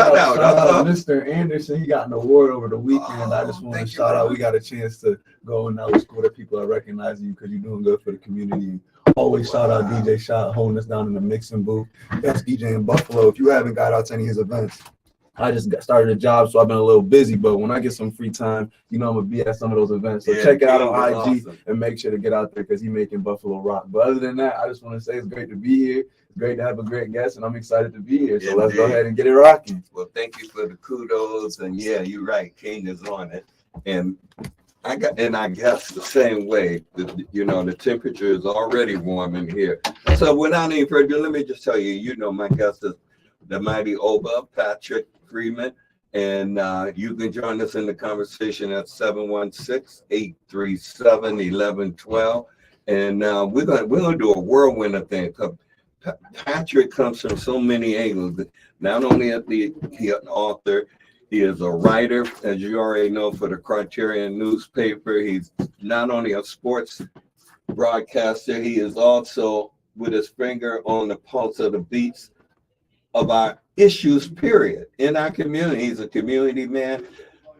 shout out Mr. Anderson. He got an award over the weekend. I just want to shout out. We got a chance to go and now it's cool that people are recognizing you because you're doing good for the community. Always shout out DJ Shot holding us down in the mixing booth. That's DJ in Buffalo. If you haven't got out to any of his events, I just started a job, so I've been a little busy. But when I get some free time, you know I'm gonna be at some of those events. So check it out on IG and make sure to get out there because he's making Buffalo rock. But other than that, I just want to say it's great to be here. It's great to have a great guest, and I'm excited to be here. So let's go ahead and get it rocking. Well, thank you for the kudos, and yeah, you're right. King is on it, and I guess the same way. The temperature is already warm in here. So without any further ado, let me just tell you, my guest is the mighty Oba Patrick Freeman, and you can join us in the conversation at 716-837-1112. And we're gonna do a whirlwind of things. Patrick comes from so many angles. Not only is he an author, he is a writer, as you already know, for the Criterion newspaper. He's not only a sports broadcaster, he is also with his finger on the pulse of the beats of our issues, period, in our community. He's a community man.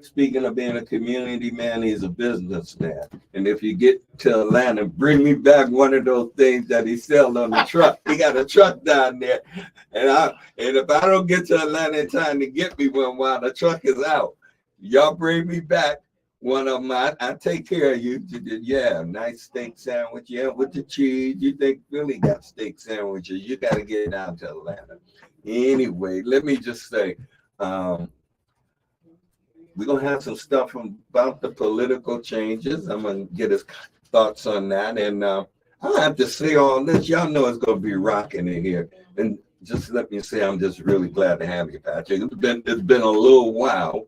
Speaking of being a community man, he's a businessman. And if you get to Atlanta, bring me back one of those things that he sells on the truck. He got a truck down there. And if I don't get to Atlanta in time to get me one while the truck is out, y'all bring me back one of them. I take care of you. Yeah, nice steak sandwich. Yeah, with the cheese. You think Philly got steak sandwiches? You got to get down to Atlanta. Anyway, let me just say, we're going to have some stuff about the political changes. I'm going to get his thoughts on that. And I have to say all this. Y'all know it's going to be rocking in here. And just let me say, I'm just really glad to have you, Patrick. It's been a little while.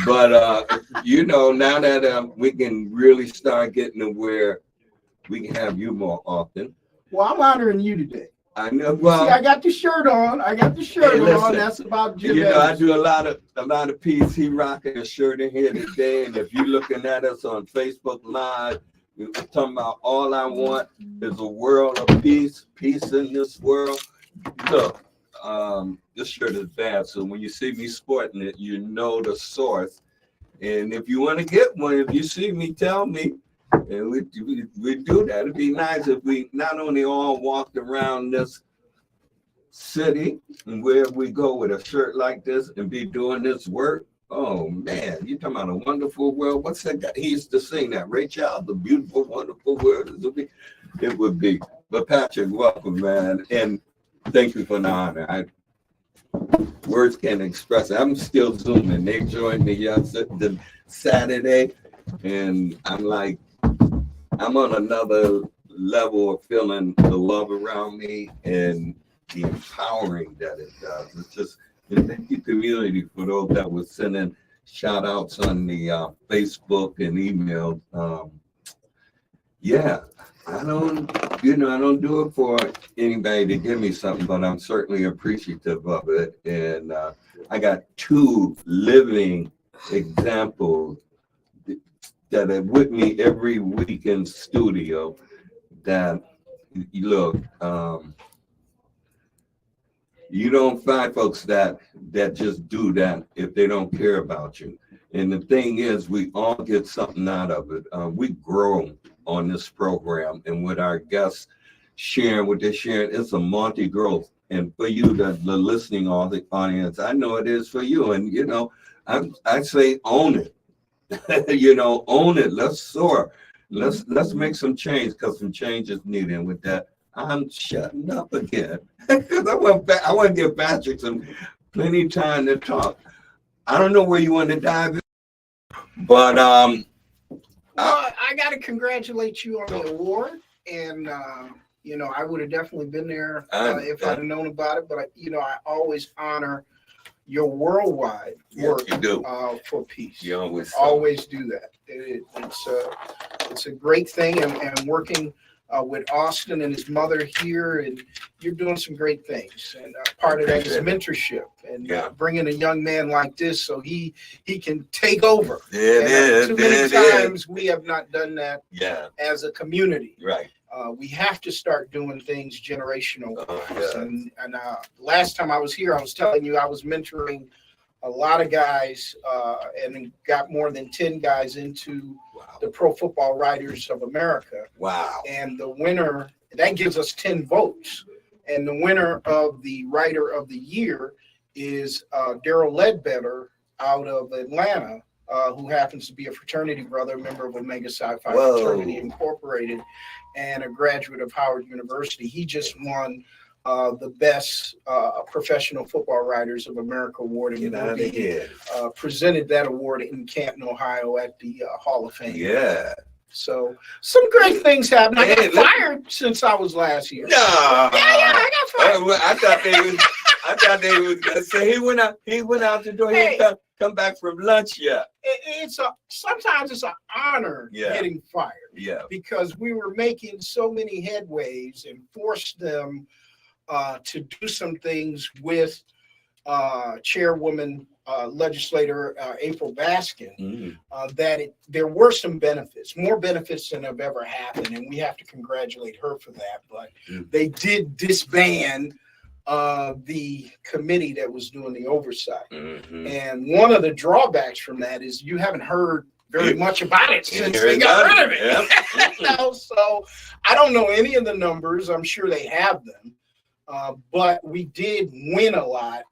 But, now that we can really start getting to where we can have you more often. Well, I'm honoring you today. I know. Well, see, I got the shirt on. Listen, that's about Jim. I do a lot of peace. He rocking a shirt in here today, and if you're looking at us on Facebook Live, we're talking about all I want is a world of peace in this world. Look, this shirt is bad, so when you see me sporting it, you know the source. And if you want to get one, if you see me, tell me. And we do that. It'd be nice if we not only all walked around this city and where we go with a shirt like this and be doing this work. Oh man, you're talking about a wonderful world. What's that guy? He used to sing that. Ray Charles, the beautiful, wonderful world. It would be. But Patrick, welcome, man. And thank you for the honor. Words can't express it. I'm still Zooming. They joined me yesterday, Saturday, and I'm on another level of feeling the love around me and the empowering that it does. It's just, and thank you, community, for those that were sending shout outs on the Facebook and email. I don't do it for anybody to give me something, but I'm certainly appreciative of it. And I got two living examples that are with me every week in studio that, look, you don't find folks that just do that if they don't care about you. And the thing is, we all get something out of it. We grow on this program, and with our guests sharing what they're sharing, it's a multi-growth. And for you, the listening audience, I know it is for you. And, I say own it. Own it. Let's soar. Let's make some change, because some change is needed. And with that, I'm shutting up again because I want to give Patrick some plenty of time to talk. I don't know where you want to dive in, but I got to congratulate you on the award, and I would have definitely been there if I'd have known about it. But I always honor your worldwide work for peace. You always do that. It's a great thing, and working with Austin and his mother here, and you're doing some great things. And part of that is mentorship and bringing a young man like this so he can take over. Too many times we have not done that as a community. Right. We have to start doing things generational. Yeah. And last time I was here, I was telling you I was mentoring a lot of guys and got more than 10 guys into the Pro Football Writers of America. Wow. And the winner, that gives us 10 votes. And the winner of the Writer of the Year is Daryl Ledbetter out of Atlanta, who happens to be a fraternity brother, member of Omega Psi Phi Fraternity Incorporated, and a graduate of Howard University. He just won the best professional football writers of America award, and presented that award in Canton, Ohio, at the Hall of Fame. Yeah. So some great things happened. I got fired since I was last year. No. I got fired. I thought they was gonna say he went out the door. He didn't come back from lunch yet. Sometimes it's an honor getting fired. Yeah. Because we were making so many headways and forced them to do some things with Chairwoman Legislator April Baskin, that there were some benefits, more benefits than have ever happened, and we have to congratulate her for that. But they did disband the committee that was doing the oversight. And one of the drawbacks from that is you haven't heard very much about it since they got rid of it. Yep. So I don't know any of the numbers. I'm sure they have them. But we did win a lot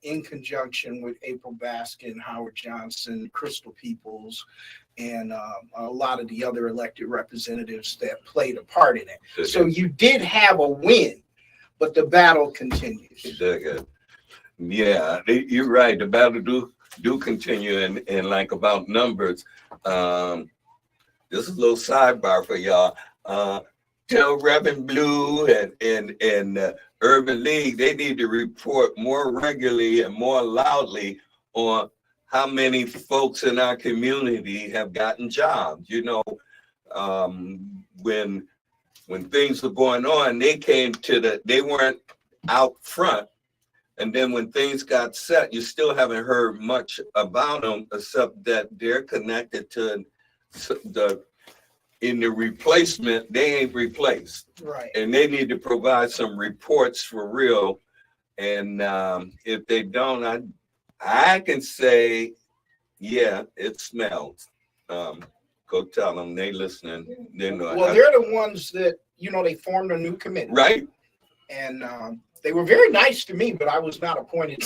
in conjunction with April Baskin, Howard Johnson, Crystal Peoples, and a lot of the other elected representatives that played a part in it. So you did have a win, but the battle continues. Yeah, you're right. The battle do continue, and like about numbers. This is a little sidebar for y'all. Tell Reverend Blue and Urban League they need to report more regularly and more loudly on how many folks in our community have gotten jobs. You know, when things were going on, they weren't out front. And then when things got set, you still haven't heard much about them, except that they're connected to in the replacement, they ain't replaced. Right. And they need to provide some reports for real. And if they don't, I can say, yeah, it smells. Go tell them, they listening. They know. Well, they're the ones that, they formed a new committee. Right. And they were very nice to me, but I was not appointed.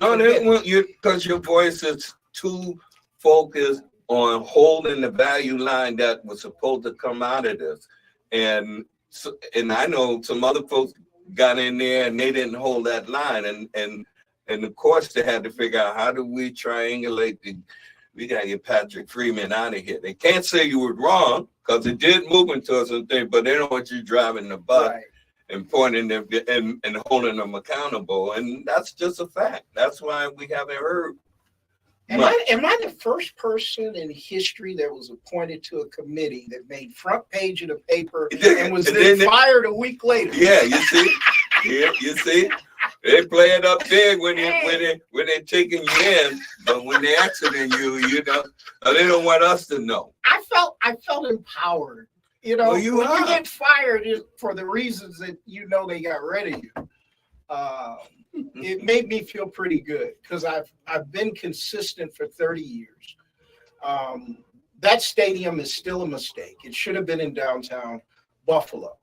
No, they want you because your voice is too focused on holding the value line that was supposed to come out of this. And I know some other folks got in there and they didn't hold that line. And of course they had to figure out, how do we triangulate we gotta get Patrick Freeman out of here. They can't say you were wrong, because it did move into us and things, but they don't want you driving the bus. Right. And pointing them and holding them accountable. And that's just a fact. That's why we haven't heard. Am I the first person in history that was appointed to a committee that made front page of the paper and was then fired a week later? Yeah, you see? Yeah, you see? They play it up big when they're taking you in, but when they're accident they don't want us to know. I felt empowered. When you get fired for the reasons that they got rid of you. It made me feel pretty good, because I've been consistent for 30 years. That stadium is still a mistake. It should have been in downtown Buffalo.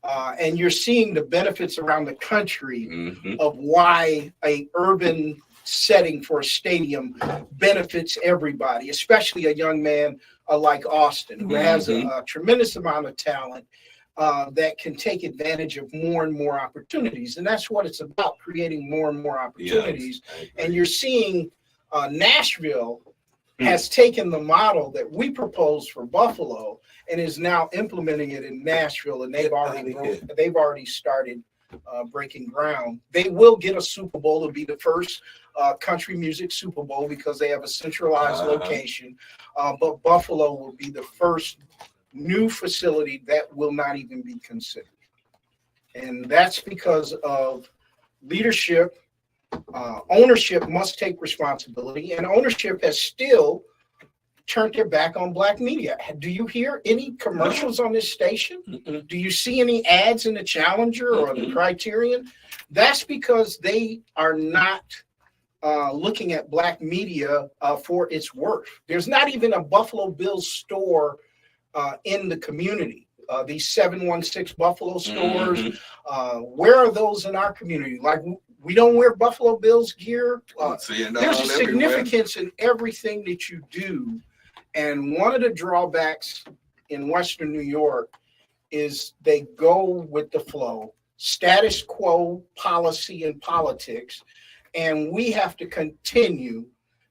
And you're seeing the benefits around the country of why a urban setting for a stadium benefits everybody, especially a young man like Austin, who has a tremendous amount of talent that can take advantage of more and more opportunities. And that's what it's about, creating more and more opportunities. Yes, and you're seeing Nashville has taken the model that we proposed for Buffalo and is now implementing it in Nashville, and they've already started breaking ground. They will get a Super Bowl. It'll be the first country music Super Bowl, because they have a centralized location. But Buffalo will be the first new facility that will not even be considered. And that's because of leadership. Ownership must take responsibility, and ownership has still turned their back on black media. Do you hear any commercials on this station? Mm-mm. Do you see any ads in the Challenger or the Criterion? That's because they are not looking at black media for its worth. There's not even a Buffalo Bills store in the community. These 716 Buffalo stores, where are those in our community? Like, we don't wear Buffalo Bills gear. There's a significance in everything that you do. And one of the drawbacks in Western New York is they go with the flow, status quo policy and politics. And we have to continue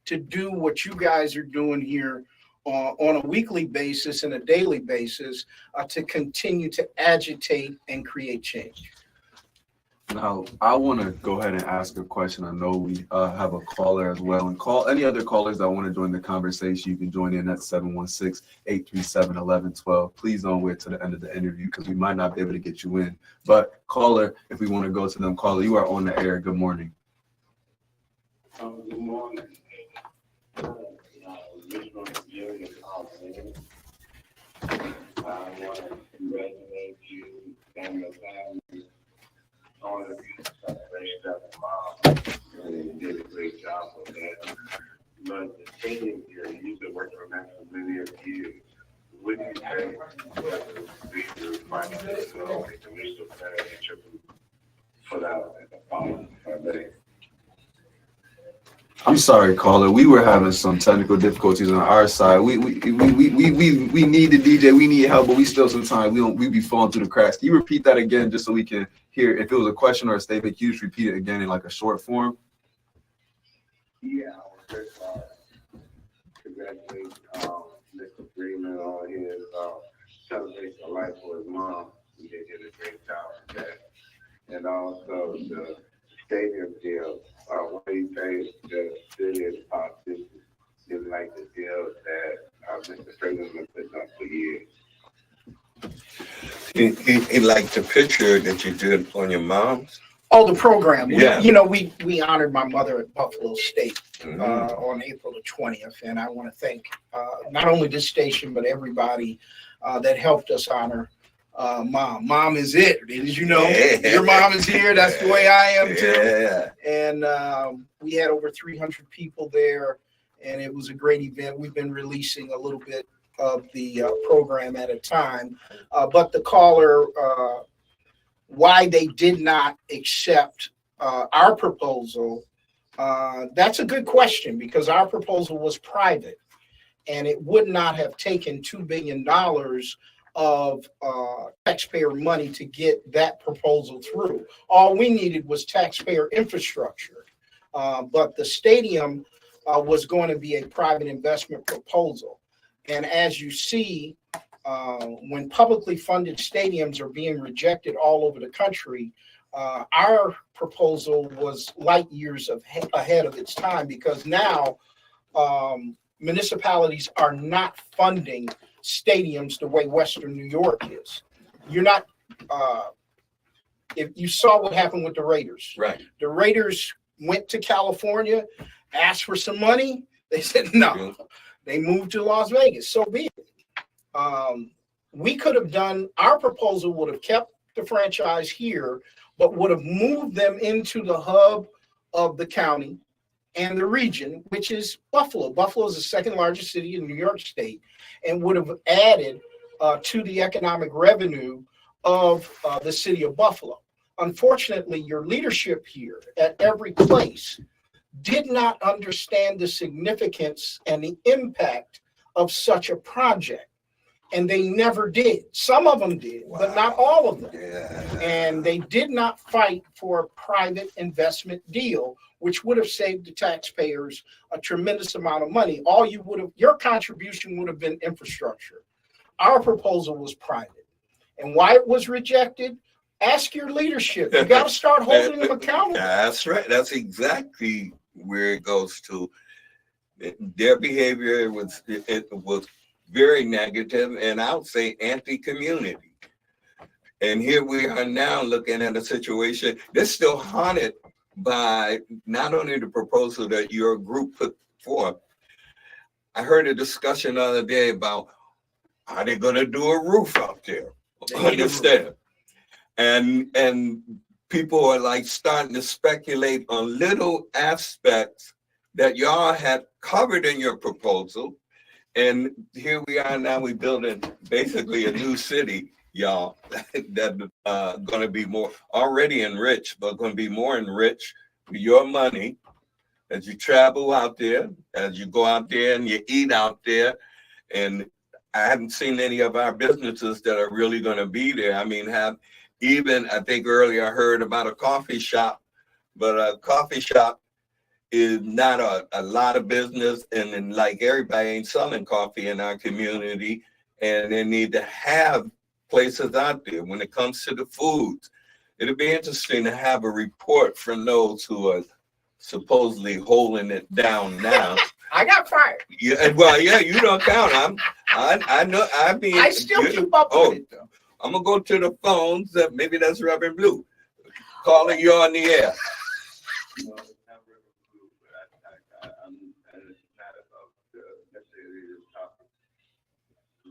to do what you guys are doing here on a weekly basis and a daily basis to continue to agitate and create change. Now, I want to go ahead and ask a question. I know we have a caller as well. And call any other callers that want to join the conversation. You can join in at 716-837-1112. Please don't wait till the end of the interview because we might not be able to get you in. But caller, if we want to go to them, caller, you are on the air. Good morning. Good morning. I want to congratulate you and your family on the celebration of the mom. And you did a great job with that. But the stadium here, you've been working on that for many years. What do you think that the major financial and commercial plan that you put out at the following Sunday? I'm sorry, caller. We were having some technical difficulties on our side. We need the DJ. We need help, but we still sometimes we be falling through the cracks. Can you repeat that again, just so we can hear if it was a question or a statement? Can you just repeat it again in like a short form? Yeah, I was just congratulating Mr. Freeman on his celebration of life for his mom. He did a great job with that, and also the stadium deal. What do you think the city and politicians is like the deal that Mr. Freeman has been putting up for years? He liked the picture that you did on your mom's. Oh, the program. Yeah. We honored my mother at Buffalo State on April the 20th. And I want to thank not only this station, but everybody that helped us honor mom. Mom is it. As you know, your mom is here. That's the way I am too. Yeah. And we had over 300 people there, and it was a great event. We've been releasing a little bit of the program at a time. But the caller, why they did not accept our proposal, that's a good question, because our proposal was private, and it would not have taken $2 billion of taxpayer money to get that proposal through. All we needed was taxpayer infrastructure. But the stadium was going to be a private investment proposal. And as you see, when publicly funded stadiums are being rejected all over the country, our proposal was light years ahead of its time, because now municipalities are not funding stadiums the way Western New York is. You're not, if you saw what happened with the Raiders. Right. The Raiders went to California, asked for some money. They said no. They moved to Las Vegas. So be it. We could have done, our proposal would have kept the franchise here, but would have moved them into the hub of the county and the region, which is Buffalo. Buffalo is the second largest city in New York State, and would have added to the economic revenue of the city of Buffalo. Unfortunately, your leadership here at every place did not understand the significance and the impact of such a project. And they never did. Some of them did, but not all of them. Yeah. And they did not fight for a private investment deal, which would have saved the taxpayers a tremendous amount of money. Your contribution would have been infrastructure. Our proposal was private. And why it was rejected? Ask your leadership. You got to start holding them accountable. That's right. That's exactly where it goes to. Their behavior was very negative, and I would say anti-community. And here we are now looking at a situation that's still haunted by not only the proposal that your group put forth. I heard a discussion the other day about are they going to do a roof out there? Understand? And people are like starting to speculate on little aspects that y'all had covered in your proposal. And here we are now, we building basically a new city, y'all, that going to be more already enriched, but going to be more enriched with your money as you travel out there, as you go out there and you eat out there. And I haven't seen any of our businesses that are really going to be there. I mean, I think earlier I heard about a coffee shop, but a coffee shop is not a lot of business, and then like everybody ain't selling coffee in our community, and they need to have places out there. When it comes to the foods, it'll be interesting to have a report from those who are supposedly holding it down now. I got fired. Yeah, well, yeah, you don't count. I know. I mean, I still keep up with it though. I'm gonna go to the phones. Maybe that's Reverend Blue calling you on the air. No, it's not Reverend Blue, but and it's not about necessarily the topic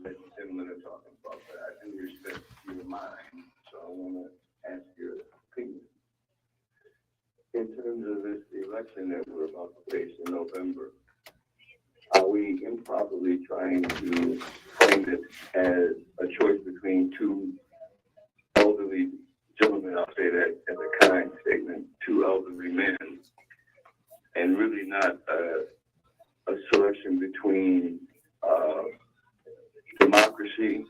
that gentlemen are talking about, but I do respect your mind, so I want to ask your opinion. In terms of this election that we're about to face in November, are we improperly trying to frame it as a choice between two elderly gentlemen? I'll say that as a kind statement, two elderly men, and really not a selection between democracy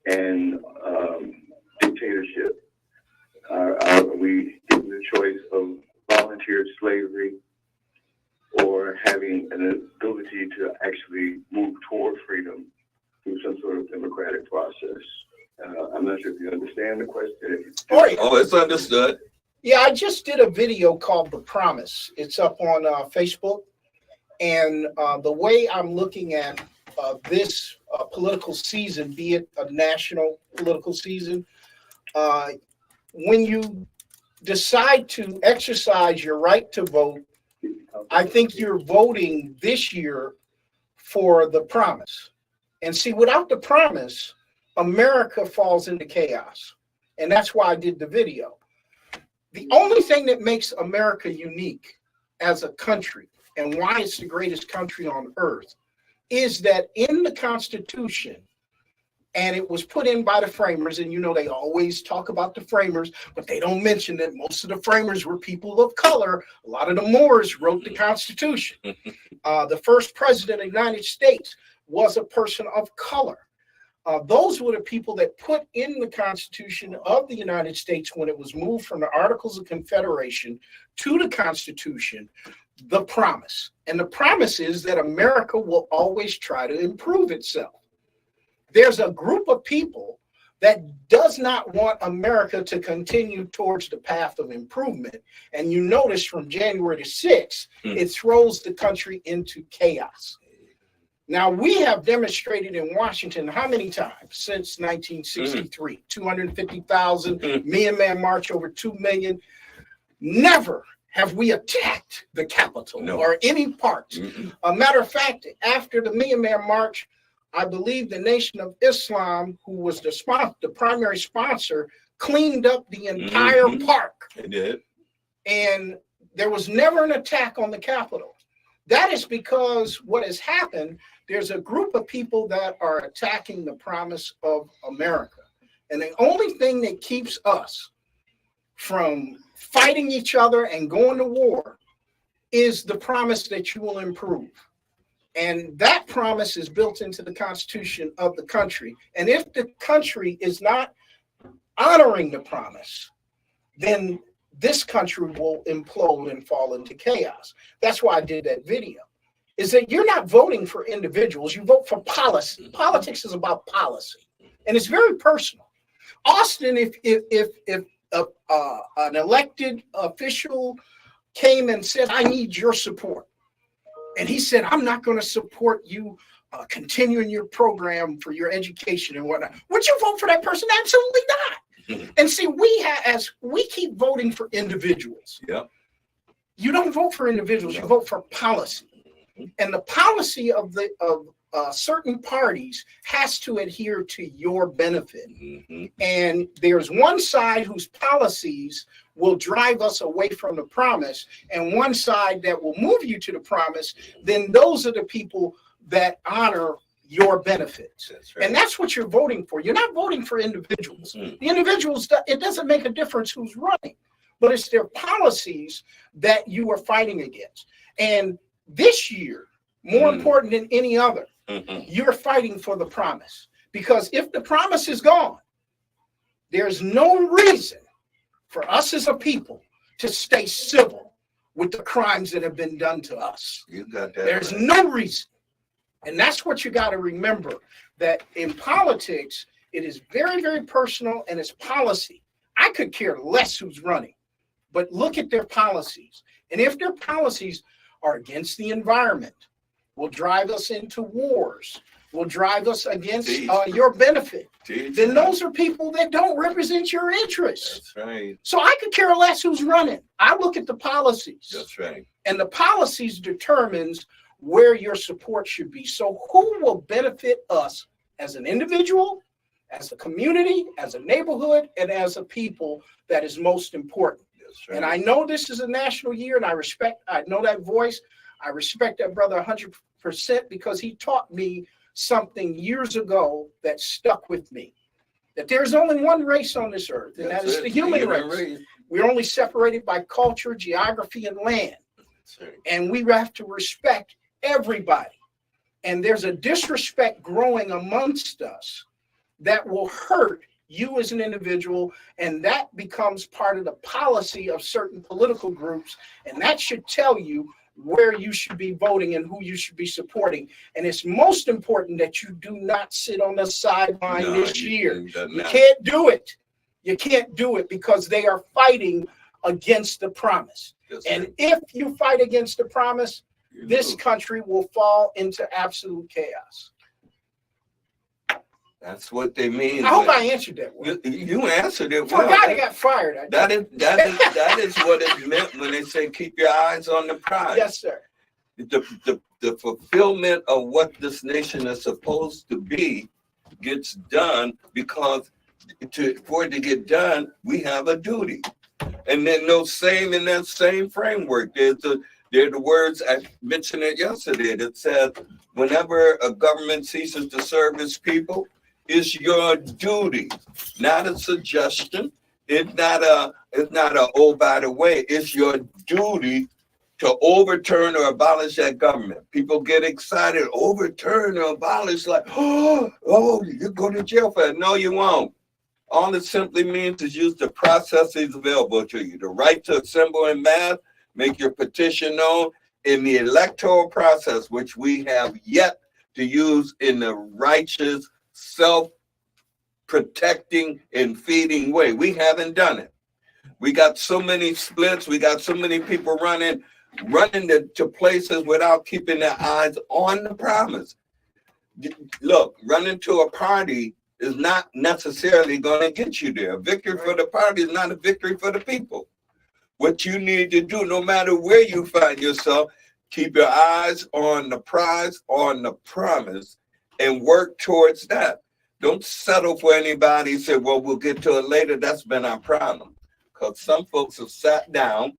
and dictatorship. Are we given the choice of volunteer slavery or having an ability to actually move toward freedom through some sort of democratic process? I'm not sure if you understand the question. Oh, it's understood. Yeah, I just did a video called The Promise. It's up on Facebook. And the way I'm looking at this political season, be it a national political season, when you decide to exercise your right to vote, I think you're voting this year for the promise. And see, without the promise, America falls into chaos. And that's why I did the video. The only thing that makes America unique as a country and why it's the greatest country on earth is that in the Constitution, and it was put in by the framers, and you know they always talk about the framers, but they don't mention that most of the framers were people of color. A lot of the Moors wrote the Constitution. The first president of the United States was a person of color. Those were the people that put in the Constitution of the United States when it was moved from the Articles of Confederation to the Constitution, the promise. And the promise is that America will always try to improve itself. There's a group of people that does not want America to continue towards the path of improvement. And you notice from January the 6th, it throws the country into chaos. Now, we have demonstrated in Washington how many times since 1963? 250,000, Million-Man March, over 2 million. Never have we attacked the Capitol or any part. A matter of fact, after the Million-Man March, I believe the Nation of Islam, who was the primary sponsor, cleaned up the entire park. They did. And there was never an attack on the Capitol. That is because what has happened, there's a group of people that are attacking the promise of America. And the only thing that keeps us from fighting each other and going to war is the promise that you will improve. And that promise is built into the Constitution of the country. And if the country is not honoring the promise, then this country will implode and fall into chaos. That's why I did that video, is that you're not voting for individuals, you vote for policy. Politics is about policy, and it's very personal. Austin, if an elected official came and said, I need your support, and he said, I'm not going to support you continuing your program for your education and whatnot, would you vote for that person? Absolutely not. And see, we keep voting for individuals. Yep. You don't vote for individuals, you vote for policy. And the policy of certain parties has to adhere to your benefit. And there's one side whose policies will drive us away from the promise, and one side that will move you to the promise. Then those are the people that honor your benefits. That's right. And that's what you're voting for. You're not voting for individuals. The individuals, it doesn't make a difference who's running, but it's their policies that you are fighting against. And this year, more important than any other, you're fighting for the promise. Because if the promise is gone, there's no reason for us as a people to stay civil with the crimes that have been done to us. You got that. There's right. no reason. And that's what you got to remember, that in politics, it is very, very personal, and it's policy. I could care less who's running, but look at their policies. And if their policies are against the environment, will drive us into wars, will drive us against your benefit, then those are people that don't represent your interests. That's right. So I could care less who's running. I look at the policies. That's right. And the policies determines where your support should be. So who will benefit us as an individual, as a community, as a neighborhood, and as a people that is most important. That's right. And I know this is a national year, and I know that voice. I respect that brother 100% because he taught me something years ago that stuck with me. That there's only one race on this earth, and that is the human race. We're only separated by culture, geography, and land. That's right. And we have to respect everybody. And there's a disrespect growing amongst us that will hurt you as an individual, and that becomes part of the policy of certain political groups, and that should tell you where you should be voting and who you should be supporting. And it's most important that you do not sit on the sideline this year. You can't do it. You can't do it because they are fighting against the promise. And if you fight against the promise, this country will fall into absolute chaos. That's what they mean. I hope I answered that well. You answered it For a well. guy that got fired. That is what it meant when they say keep your eyes on the prize. Yes, sir. The fulfillment of what this nation is supposed to be gets done because for it to get done, we have a duty. And then in that same framework, there are the words I mentioned it yesterday that said, whenever a government ceases to serve its people, it's your duty, not a suggestion. It's not a oh, by the way, it's your duty to overturn or abolish that government. People get excited, overturn or abolish, like, oh, you go to jail for it. No, you won't. All it simply means is use the processes available to you. The right to assemble in mass, make your petition known in the electoral process, which we have yet to use in the righteous, self-protecting and feeding way. We haven't done it. We got so many splits. We got so many people running to places without keeping their eyes on the promise. Look, running to a party is not necessarily going to get you there. A victory for the party is not a victory for the people. What you need to do, no matter where you find yourself, keep your eyes on the prize, on the promise, and work towards that. Don't settle for anybody and say, well, we'll get to it later. That's been our problem. Because some folks have sat down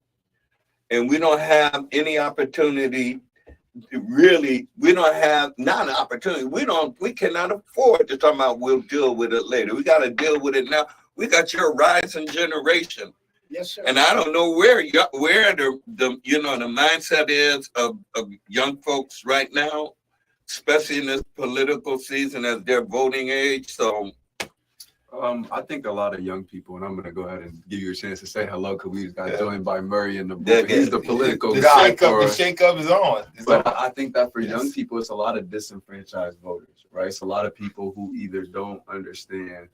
and we don't have any opportunity. Really, we don't have not an opportunity. We cannot afford to talk about we'll deal with it later. We got to deal with it now. We got your rising generation. Yes, sir. And I don't know where the mindset is of young folks right now, especially in this political season as their voting age. So I think a lot of young people, and I'm going to go ahead and give you a chance to say hello because we just got joined by Murray in the book. He's the political guy. The shake-up is on. But I think that for young people, it's a lot of disenfranchised voters, right? It's a lot of people who either don't understand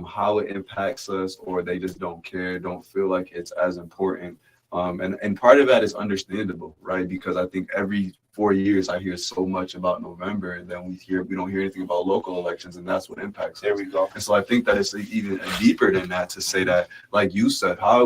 how it impacts us, or they just don't care, don't feel like it's as important. And part of that is understandable, right? Because I think every 4 years I hear so much about November, and then we don't hear anything about local elections, and that's what impacts us. There we go. And so I think that it's even deeper than that to say that, like you said, how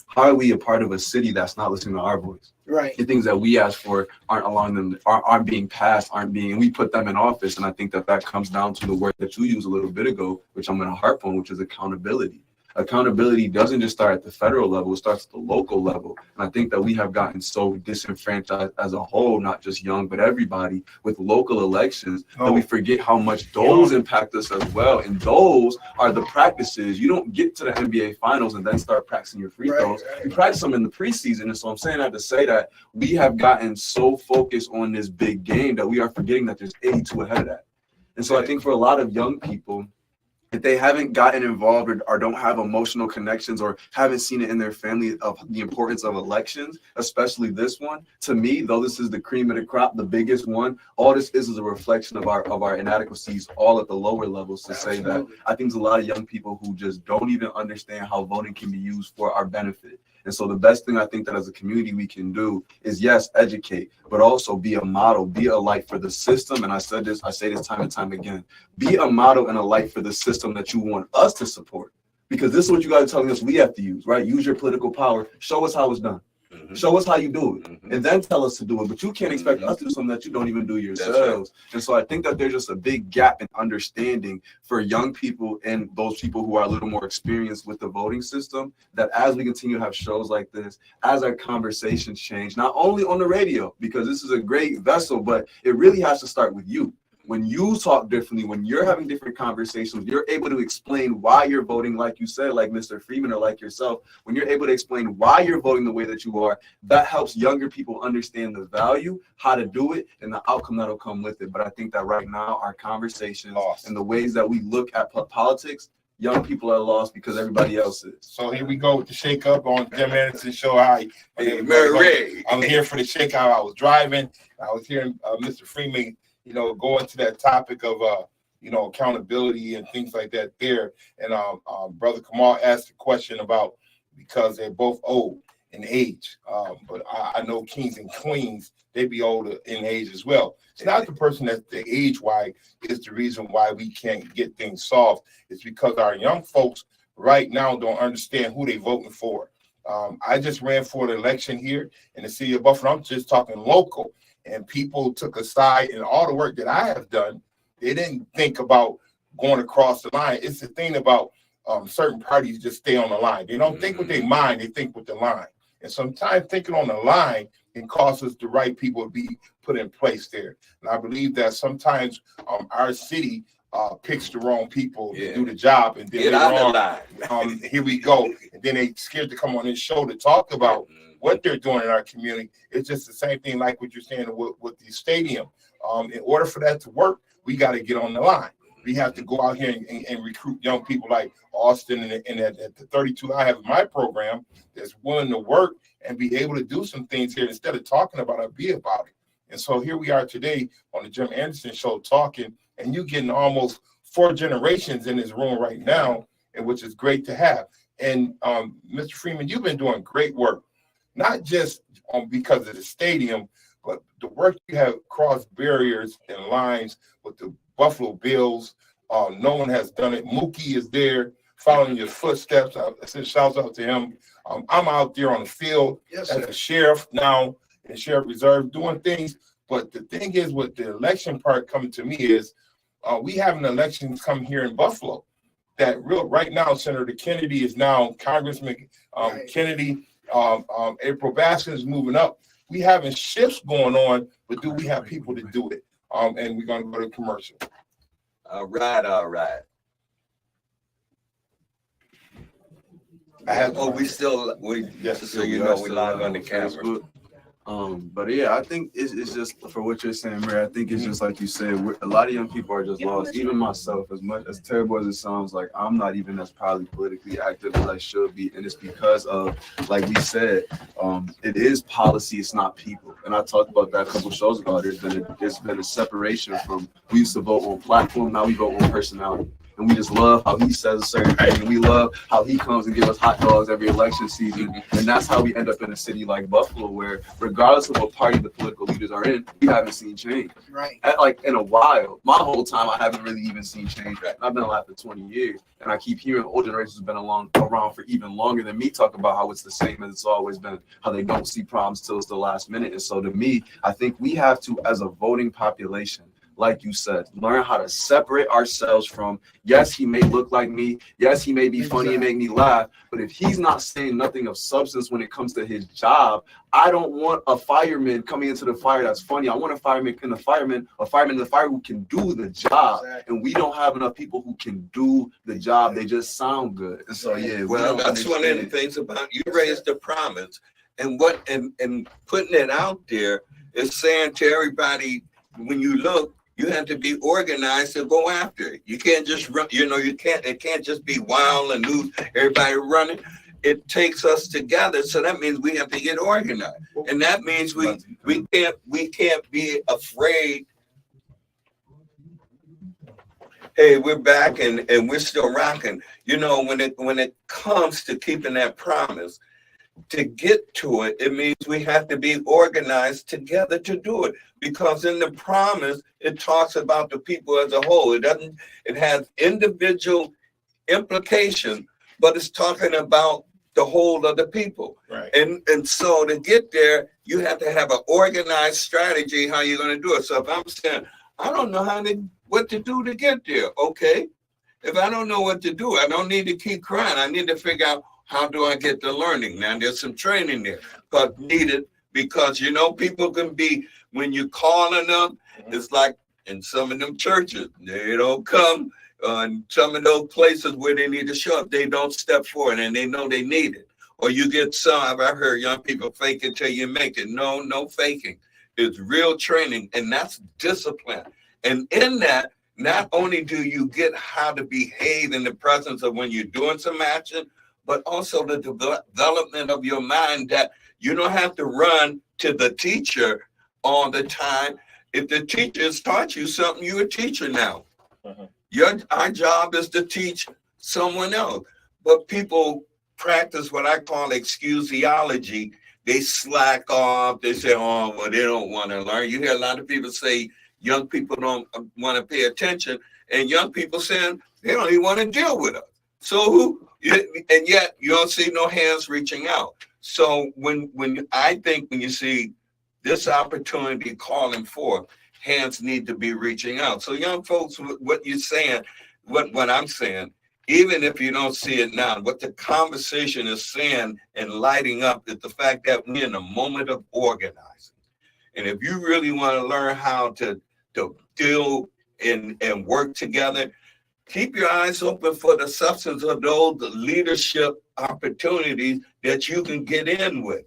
how are we a part of a city that's not listening to our voice? Right. The things that we ask for aren't allowing them, aren't being passed, and we put them in office. And I think that comes down to the word that you used a little bit ago, which I'm going to harp on, which is accountability. Accountability doesn't just start at the federal level, it starts at the local level. And I think that we have gotten so disenfranchised as a whole, not just young, but everybody, with local elections, that we forget how much those impact us as well. And those are the practices. You don't get to the NBA finals and then start practicing your free throws. You practice them in the preseason. And so I'm saying that to say that we have gotten so focused on this big game that we are forgetting that there's 82 ahead of that. And so I think for a lot of young people, if they haven't gotten involved or don't have emotional connections or haven't seen it in their family of the importance of elections, especially this one, to me, though this is the cream of the crop, the biggest one, all this is a reflection of our inadequacies all at the lower levels to say that I think there's a lot of young people who just don't even understand how voting can be used for our benefit. And so the best thing I think that as a community we can do is, yes, educate, but also be a model, be a light for the system. And I say this time and time again, be a model and a light for the system that you want us to support. Because this is what you guys are telling us we have to use, right? Use your political power. Show us how it's done. Show us how you do it, and then tell us to do it. But you can't expect us to do something that you don't even do yourselves. And so I think that there's just a big gap in understanding for young people and those people who are a little more experienced with the voting system, that as we continue to have shows like this, as our conversations change, not only on the radio, because this is a great vessel, but it really has to start with you. When you talk differently, when you're having different conversations, you're able to explain why you're voting like you said, like Mr. Freeman or like yourself. When you're able to explain why you're voting the way that you are, that helps younger people understand the value, how to do it, and the outcome that'll come with it. But I think that right now, our conversations and the ways that we look at politics, young people are lost because everybody else is. So here we go with the shake up on Jim Anderson show. I was here for the shake out. I was driving. I was hearing Mr. Freeman, go into that topic of, accountability and things like that there. And Brother Kamal asked a question about, because they're both old in age. But I know kings and queens, they be older in age as well. It's not the person that's the age why is the reason why we can't get things solved. It's because our young folks right now don't understand who they voting for. I just ran for the election here in the city of Buffalo. I'm just talking local. And people took a side in all the work that I have done. They didn't think about going across the line. It's the thing about certain parties just stay on the line. They don't think with their mind, they think with the line. And sometimes thinking on the line can cause us the right people to be put in place there. And I believe that sometimes our city picks the wrong people to do the job. And then here we go. And then they scared to come on this show to talk about what they're doing in our community. It's just the same thing like what you're saying with the stadium. In order for that to work, we got to get on the line. We have to go out here and recruit young people like Austin and at the 32 I have in my program that's willing to work and be able to do some things here instead of talking about it, be about it. And so here we are today on the Jim Anderson show talking, and you getting almost 4 generations in this room right now, and which is great to have. And Mr. Freeman, you've been doing great work. Not just because of the stadium, but the work you have crossed barriers and lines with the Buffalo Bills. No one has done it. Mookie is there following your footsteps. I said shouts out to him. I'm out there on the field as a sheriff now in Sheriff Reserve doing things. But the thing is with the election part coming to me is we have an election coming here in Buffalo that right now Senator Kennedy is now Congressman Kennedy. April Baskin is moving up. We having shifts going on, but do we have people to do it? And we're going to go to commercial. All right. Yes, so you know we live on the camera. But yeah, I think it's just for what you're saying, Mary. I think it's just like you said, a lot of young people are just lost. Even myself, as much as terrible as it sounds, like I'm not even as probably politically active as I should be, and it's because of, like we said, it is policy, it's not people. And I talked about that a couple of shows ago. There's been a separation from we used to vote on platform, now we vote on personality. and we just love how he says a certain thing, and we love how he comes and gives us hot dogs every election season. And that's how we end up in a city like Buffalo, where regardless of what party the political leaders are in, we haven't seen change. Right. Like in a while, my whole time I haven't really even seen change. I've been alive for 20 years, and I keep hearing old generations have been around for even longer than me talk about how it's the same as it's always been, how they don't see problems till it's the last minute. And so to me, I think we have to, as a voting population, like you said, learn how to separate ourselves from, yes, he may look like me, yes, he may be funny and make me laugh, but if he's not saying nothing of substance when it comes to his job, I don't want a fireman coming into the fire that's funny. I want a fireman in the fire who can do the job. And we don't have enough people who can do the job. They just sound good. And so well, that's one of the things about you raised the promise, and putting it out there is saying to everybody, when you look, you have to be organized to go after it. You can't just run, it can't just be wild and loose, everybody running. It takes us together. So that means we have to get organized. And that means we can't be afraid. Hey, we're back and we're still rocking. When it comes to keeping that promise, to get to it, it means we have to be organized together to do it. Because in the promise, it talks about the people as a whole. It has individual implications, but it's talking about the whole of the people. Right. And so to get there, you have to have an organized strategy how you're going to do it. So if I'm saying, I don't know what to do to get there, okay. If I don't know what to do, I don't need to keep crying. I need to figure out, how do I get the learning? Now there's some training there, but needed, because people can be, when you're calling them, it's like in some of them churches, they don't come. In some of those places where they need to show up, they don't step forward, and they know they need it. Or you get some, I've heard young people fake it till you make it. No faking. It's real training, and that's discipline. And in that, not only do you get how to behave in the presence of when you're doing some action, but also the development of your mind, that you don't have to run to the teacher all the time. If the teacher has taught you something, you're a teacher now. Our job is to teach someone else. But people practice what I call excusiology. They slack off. They say, oh, well, they don't want to learn. You hear a lot of people say young people don't want to pay attention, and young people saying they don't even want to deal with us. So and yet you don't see no hands reaching out. So when you see this opportunity calling forth, hands need to be reaching out. So young folks, what you're saying, what I'm saying, even if you don't see it now, what the conversation is saying and lighting up is the fact that we're in a moment of organizing. And if you really want to learn how to deal and work together, keep your eyes open for the substance of those leadership opportunities that you can get in with.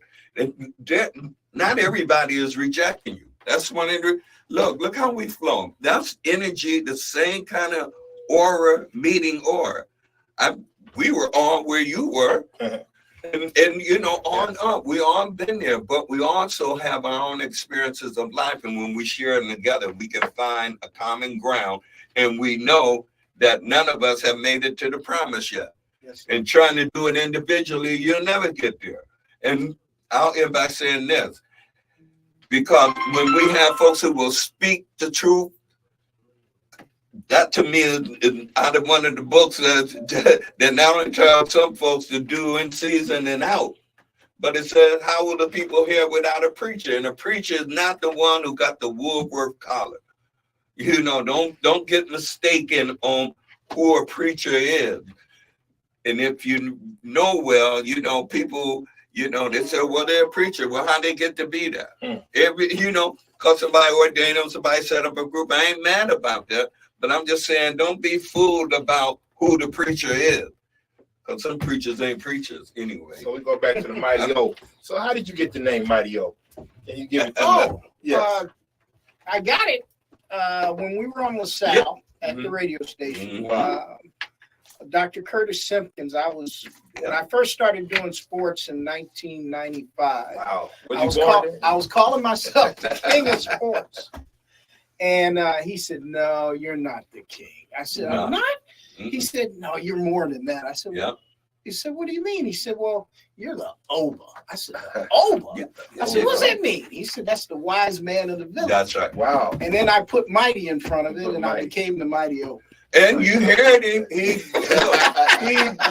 Not everybody is rejecting you. That's one of the, look how we flow. That's energy, the same kind of aura, meeting aura. We were all where you were. And on up, we all been there, but we also have our own experiences of life. And when we share them together, we can find a common ground. And we know that none of us have made it to the promise yet. Yes, and trying to do it individually, you'll never get there. And I'll end by saying this, because when we have folks who will speak the truth, that to me is out of one of the books that not only tell some folks to do in season and out, but it says, how will the people hear without a preacher? And a preacher is not the one who got the Woolworth collar. Don't get mistaken on who a preacher is. And if you know well, people, they say, well, they're a preacher. Well, how they get to be that? Because somebody ordained them, somebody set up a group. I ain't mad about that. But I'm just saying, don't be fooled about who the preacher is. Because some preachers ain't preachers anyway. So we go back to the Mighty O. So how did you get the name Mighty O? Can you give it? Yes. I got it when we were on LaSalle at the radio station. Dr. Curtis Simpkins, when I first started doing sports in 1995. Wow. I was calling myself the king of sports. And he said, no, you're not the king. I said, I'm not? He said, no, you're more than that. I said, Yeah. He said, what do you mean? He said, well, you're the Oba. I said, Oba? Yeah. I said, what's that mean? He said, that's the wise man of the village. That's right. Wow. And then I put Mighty in front of it, and I became the Mighty Oba. And you heard him. He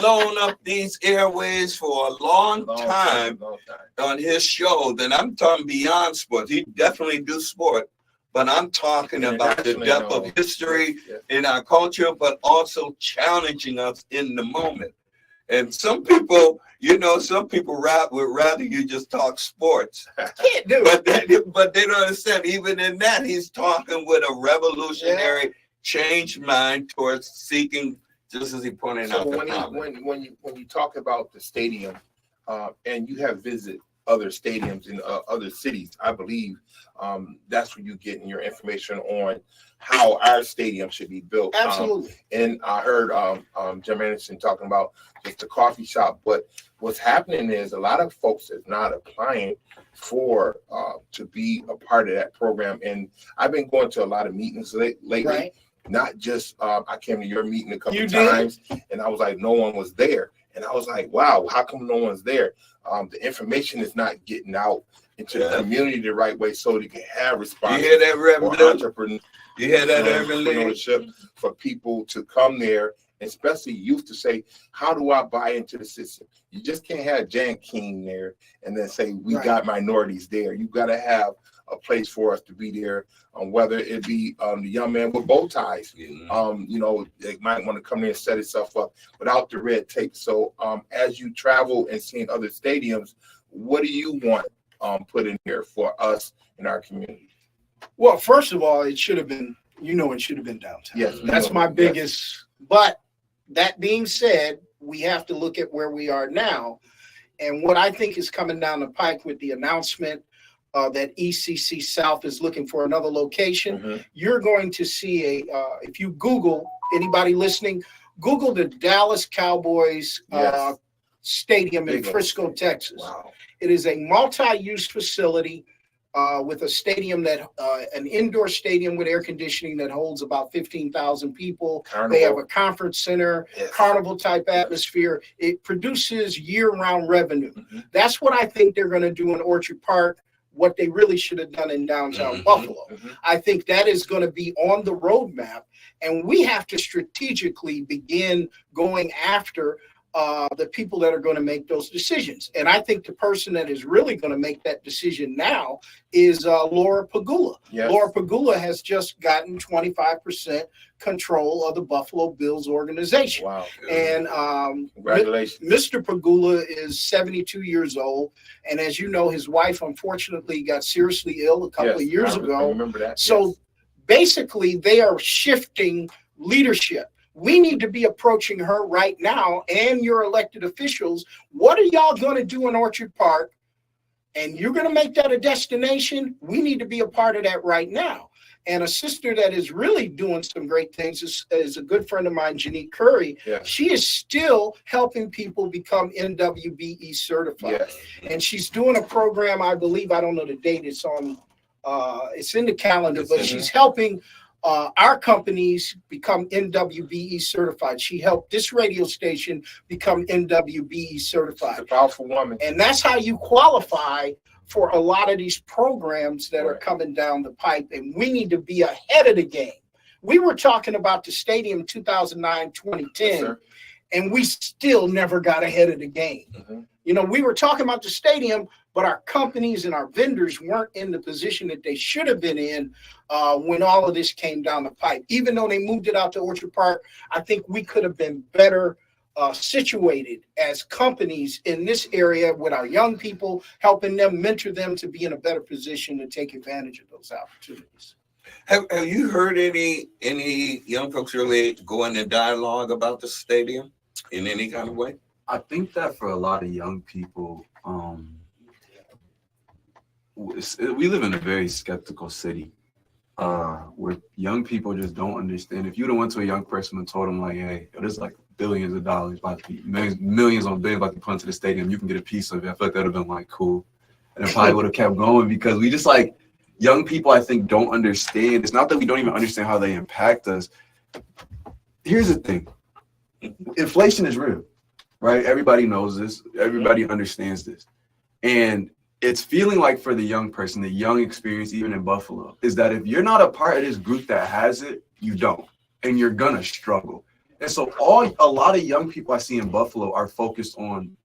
blown up these airways for a long time on his show. Then I'm talking beyond sports. He definitely do sport, but I'm talking about the depth of history in our culture, but also challenging us in the moment. And some people, some people would rather you just talk sports. Can't do it. But they don't understand. Even in that, he's talking with a revolutionary change mind towards seeking, just as he pointed out. When you talk about the stadium, and you have visited other stadiums in other cities, I believe that's where you get your information on how our stadium should be built. Absolutely. And I heard Jim Anderson talking about just the coffee shop, but what's happening is a lot of folks is not applying for to be a part of that program. And I've been going to a lot of meetings lately. Right. Not just I came to your meeting a couple of times, and I was like, no one was there, and I was like, wow, how come no one's there? The information is not getting out into the community the right way, so they can have response. You hear that, Reverend? You hear that, entrepreneurship for people to come there, especially youth, to say, how do I buy into the system? You just can't have Jan King there and then say we got minorities there. You got to have a place for us to be there, whether it be the young man with bow ties. They might want to come there and set itself up without the red tape. So as you travel and seeing other stadiums, what do you want put in here for us in our community? Well, first of all, it should have been, it should have been downtown. Yes, that's my biggest. But that being said, we have to look at where we are now. And what I think is coming down the pike with the announcement that ECC South is looking for another location, you're going to see if you Google, anybody listening, Google the Dallas Cowboys stadium in Frisco, Texas. Wow. It is a multi-use facility with a stadium an indoor stadium with air conditioning that holds about 15,000 people. Carnival. They have a conference center, carnival type atmosphere. It produces year-round revenue. That's what I think they're going to do in Orchard Park, what they really should have done in downtown Buffalo. I think that is going to be on the roadmap, and we have to strategically begin going after the people that are going to make those decisions. And I think the person that is really going to make that decision now is Laura Pagula. Yes. Laura Pagula has just gotten 25% control of the Buffalo Bills organization. Wow. And congratulations. Mr. Pagula is 72 years old. And as you know, his wife unfortunately got seriously ill a couple of years ago. I remember that. So basically they are shifting leadership. We need to be approaching her right now and your elected officials. What are y'all going to do in Orchard Park? And you're going to make that a destination. We need to be a part of that right now. And a sister that is really doing some great things is a good friend of mine, Janique Curry. Yeah. She is still helping people become NWBE certified. Yes. And she's doing a program, I believe, I don't know the date, it's in the calendar, but she's helping our companies become NWBE certified. She helped this radio station become NWBE certified. She's a powerful woman. And that's how you qualify for a lot of these programs that are coming down the pipe. And we need to be ahead of the game. We were talking about the stadium 2009, 2010, and we still never got ahead of the game. We were talking about the stadium, but our companies and our vendors weren't in the position that they should have been in when all of this came down the pipe. Even though they moved it out to Orchard Park, I think we could have been better situated as companies in this area with our young people, helping them, mentor them to be in a better position to take advantage of those opportunities. Have you heard any young folks really go into dialogue about the stadium in any kind of way? I think that for a lot of young people, we live in a very skeptical city where young people just don't understand. If you'd have went to a young person and told them, like, hey, there's like billions of dollars, about to be millions on billions about to put into the stadium, you can get a piece of it, I feel like that would have been like cool. And it probably would have kept going, because we just, like, young people, I think, don't understand. It's not that we don't even understand how they impact us. Here's the thing. inflation is real, right? Everybody knows this. Everybody understands this. And it's feeling like for the young person, the young experience, even in Buffalo, is that if you're not a part of this group that has it, you don't. And you're going to struggle. And so a lot of young people I see in Buffalo are focused on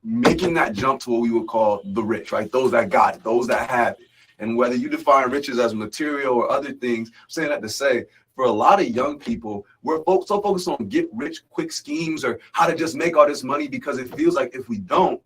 making that jump to what we would call the rich, right? Those that got it, those that have it. And whether you define riches as material or other things, I'm saying that to say, for a lot of young people, we're so focused on get rich quick schemes or how to just make all this money because it feels like if we don't,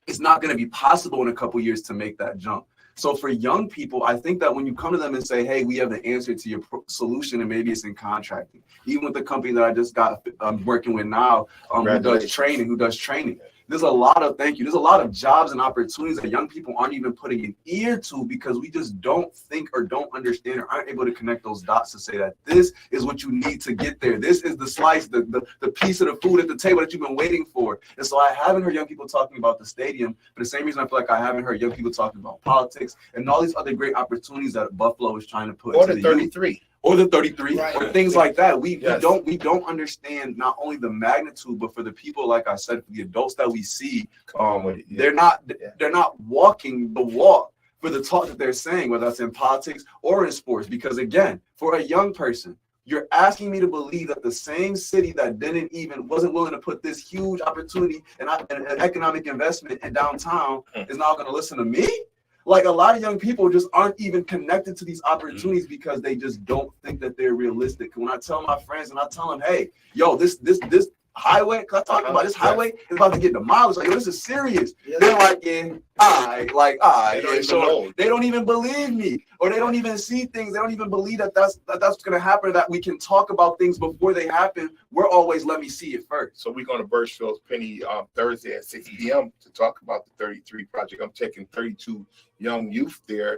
it's not going to be possible in a couple years to make that jump. So for young people, I think that when you come to them and say, hey, we have the answer to your solution, and maybe it's in contracting, even with the company that I just got working with now, who does training. There's a lot of jobs and opportunities that young people aren't even putting an ear to because we just don't think or don't understand or aren't able to connect those dots to say that this is what you need to get there. This is the slice, the piece of the food at the table that you've been waiting for. And so I haven't heard young people talking about the stadium for the same reason I feel like I haven't heard young people talking about politics and all these other great opportunities that Buffalo is trying to put Or into the the 33. youth. Or the 33, Right. or things like that. We Yes. don't understand not only the magnitude, but for the people, like I said, for the adults that we see, they're not walking the walk for the talk that they're saying, whether that's in politics or in sports. Because again, for a young person, you're asking me to believe that the same city that wasn't willing to put this huge opportunity and an economic investment in downtown is now going to listen to me? Like a lot of young people just aren't even connected to these opportunities because they just don't think that they're realistic. When I tell my friends and I tell them, hey, yo, this highway, because I talk about this highway is about to get demolished. Like, yo, this is serious. They're like, yeah, they don't even believe me, or they don't even see things. They don't even believe that that's going to happen, that we can talk about things before they happen. We're always, let me see it first. So we're going to Birchfield's Penny Thursday at 6 p.m. to talk about the 33 project. I'm taking 32 young youth there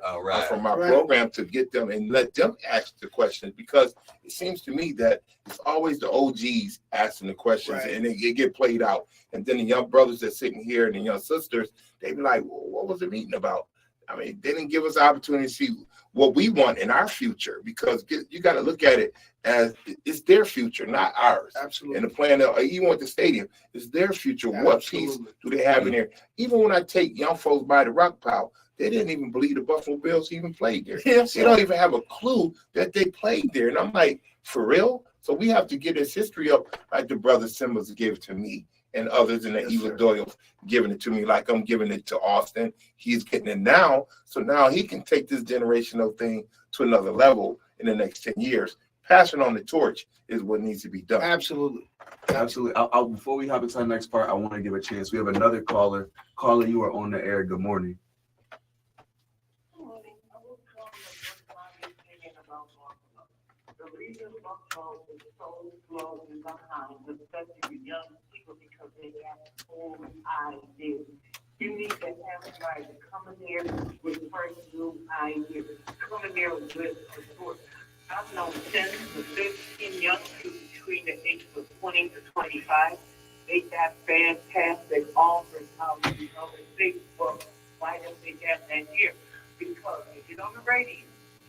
from our program to get them and let them ask the questions, because it seems to me that it's always the OGs asking the questions and they get played out. And then the young brothers that's sitting here and the young sisters, they be like, well, what was the meeting about? I mean, they didn't give us the opportunity to see what we want in our future, because you got to look at it as it's their future, not ours. Absolutely. And the plan, even with the stadium, it's their future. What piece do they have in there? Even when I take young folks by the Rock Pile, they didn't even believe the Buffalo Bills even played there. Yes. They don't even have a clue that they played there. And I'm like, for real? So we have to get this history up like the brother Simmons gave it to me and others, and that he was doing, giving it to me like I'm giving it to Austin. He's getting it now. So now he can take this generational thing to another level in the next 10 years. Passing on the torch is what needs to be done. Absolutely. Absolutely. Before we hop into the next part, I want to give a chance. We have another caller. Caller, you are on the air. Good morning. The reason Buffalo is so slow and behind, especially young people, because they have full ideas. You need to have somebody to come in here with fresh new ideas, come in here with a source. I've known 10 to 15 young people between the ages of 20 to 25. They got fantastic offers out on Facebook. Why don't they have that here? Because they get on the radio,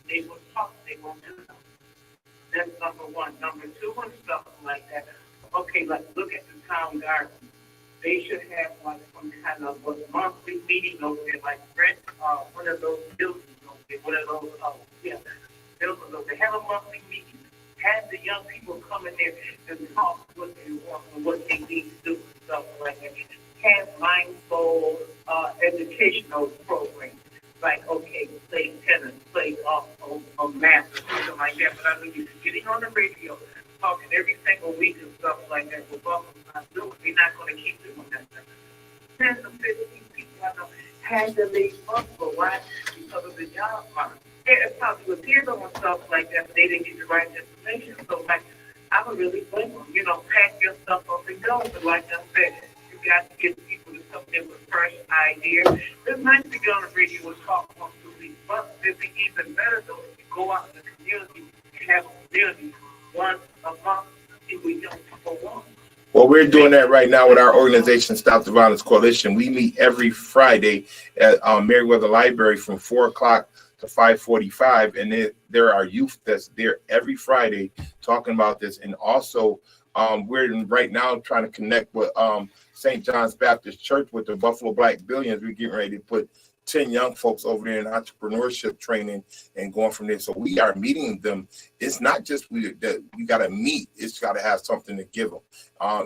they will talk, they won't do something. That's number one. Number two, and something like that. Okay, like look at the town garden. They should have like some kind of a monthly meeting over there, like rent one of those buildings over there, one of those buildings over there. Have a monthly meeting. Have the young people come in there and talk what they want and what they need to do and stuff like that. Have mindful educational programs. Like, okay, play tennis, play golf, or math, or something like that. But I mean, you're getting on the radio, talking every single week and stuff like that. Well, Buffalo's not doing. They're not going to keep doing that. 10 to 15 people I know had to leave Buffalo. Why? Because of the job market. It probably was here doing stuff like that, but they didn't get the right information. So, like, I would really blame them. You know, pack your stuff up and go. But like I said, you got to get people to come in with fresh ideas. It's nice to get on the radio and talk once a week, but it'd be even better though if you go out in the community and have a community once a month and we young people want. Well, we're doing that right now with our organization, Stop the Violence Coalition. We meet every Friday at Meriwether Library from 4 o'clock to 5:45, and there are youth that's there every Friday talking about this, and also We're right now trying to connect with St. John's Baptist Church with the Buffalo Black Billions. We're getting ready to put 10 young folks over there in entrepreneurship training and going from there. So we are meeting them. It's not just you got to meet. It's got to have something to give them.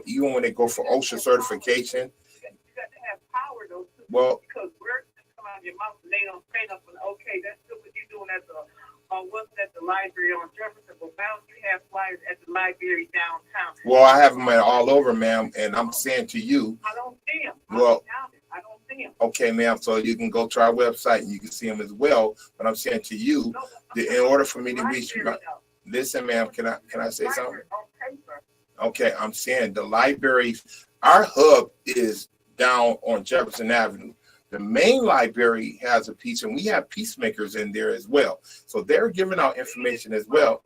Even when they go for OSHA certification. You got to have power though. Too, well, because words come out of your mouth and they don't say nothing. Okay, that's good what you're doing at the what's at the library on Jefferson, but now you have flyers at the library downtown. Well, I have them all over, ma'am, and I'm saying to you. I don't see them. Well, I don't see them. Okay, ma'am. So you can go to our website and you can see them as well. But I'm saying to you, in order for me to reach you, listen, ma'am. Can I say something? Okay, I'm saying the library, our hub is down on Jefferson Avenue. The main library has a piece, and we have peacemakers in there as well. So they're giving out information as well.